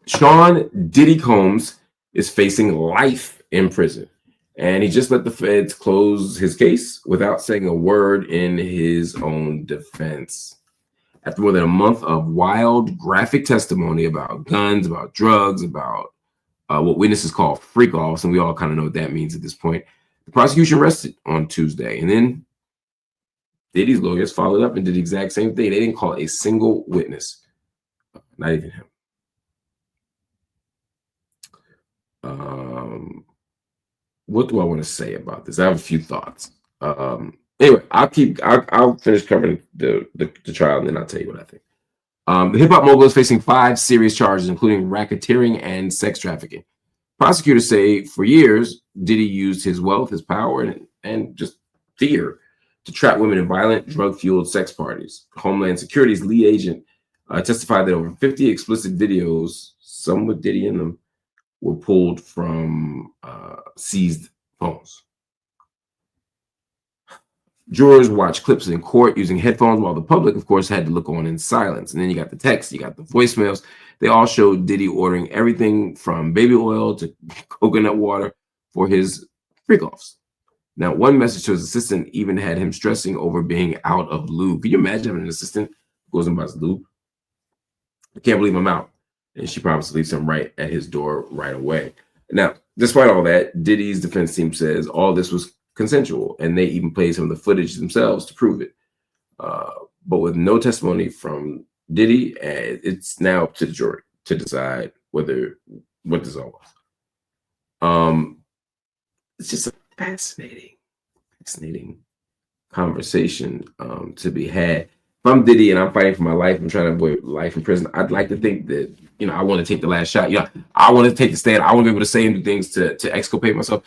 Sean Diddy Combs is facing life in prison, and he just let the feds close his case without saying a word in his own defense. After more than a month of wild, graphic testimony about guns, about drugs, about what witnesses call freak-offs, and we all kind of know what that means at this point, the prosecution rested on Tuesday, and then Diddy's lawyers followed up and did the exact same thing. They didn't call a single witness, not even him. What do I want to say about this? I have a few thoughts. Anyway, I'll finish covering the trial, and then I'll tell you what I think. The hip hop mogul is facing 5 serious charges, including racketeering and sex trafficking. Prosecutors say for years, Diddy used his wealth, his power, and just fear to trap women in violent, drug-fueled sex parties. Homeland Security's lead agent testified that over 50 explicit videos, some with Diddy in them, were pulled from seized phones. Jurors watched clips in court using headphones, while the public, of course, had to look on in silence. And then you got the text, you got the voicemails. They all showed Diddy ordering everything from baby oil to coconut water for his freak-offs. Now, one message to his assistant even had him stressing over being out of lube. Can you imagine having an assistant who goes and buys lube? I can't believe I'm out. And she promised to leave some right at his door right away. Now, despite all that, Diddy's defense team says all this was consensual, and they even played some of the footage themselves to prove it. But with no testimony from Diddy, it's now up to the jury to decide what this all was. It's just a fascinating conversation to be had. If I'm Diddy and I'm fighting for my life, I'm trying to avoid life in prison, I'd like to think that, I want to take the last shot. I want to take the stand. I want to be able to say and do things to exculpate myself.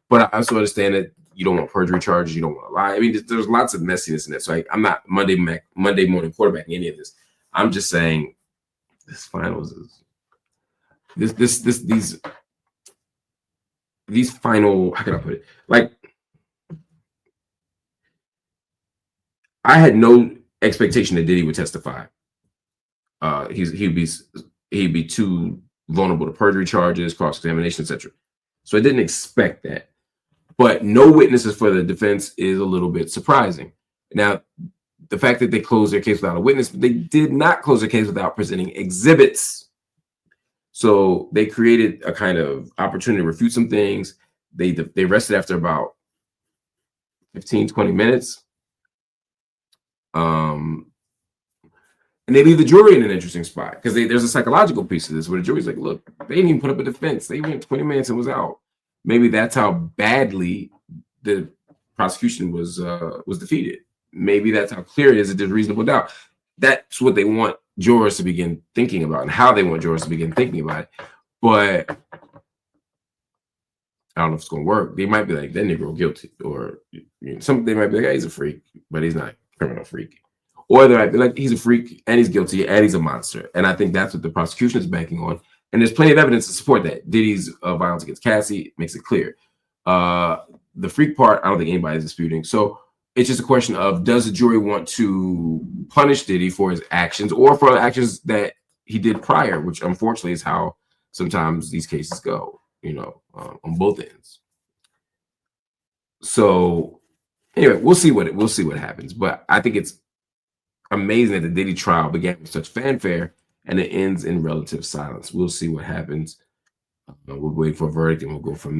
But I also understand that you don't want perjury charges. You don't want to lie. I mean, there's lots of messiness in it. So I'm not Monday morning quarterbacking any of this. I'm just saying this finals is these final, how can I put it? Like, I had no expectation that Diddy would testify. He'd be too vulnerable to perjury charges, cross-examination, etc. So I didn't expect that. But no witnesses for the defense is a little bit surprising. Now, the fact that they closed their case without a witness, but they did not close their case without presenting exhibits. So they created a kind of opportunity to refute some things. They rested after about 15, 20 minutes. And they leave the jury in an interesting spot because there's a psychological piece of this where the jury's like, look, they didn't even put up a defense. They went 20 minutes and was out. Maybe that's how badly the prosecution was defeated. Maybe that's how clear it is that there's reasonable doubt. That's what they want jurors to begin thinking about and how they want jurors to begin thinking about it. But I don't know if it's going to work. They might be like, that Negro guilty. Or they might be like, hey, he's a freak, but he's not a criminal freak. Or they might be like, he's a freak and he's guilty and he's a monster. And I think that's what the prosecution is banking on. And there's plenty of evidence to support that. Diddy's violence against Cassie makes it clear. The freak part, I don't think anybody's disputing. So it's just a question of, does the jury want to punish Diddy for his actions or for actions that he did prior, which unfortunately is how sometimes these cases go, on both ends. So anyway, we'll see what happens. But I think it's amazing that the Diddy trial began with such fanfare and it ends in relative silence. We'll see what happens. We'll wait for a verdict and we'll go from there.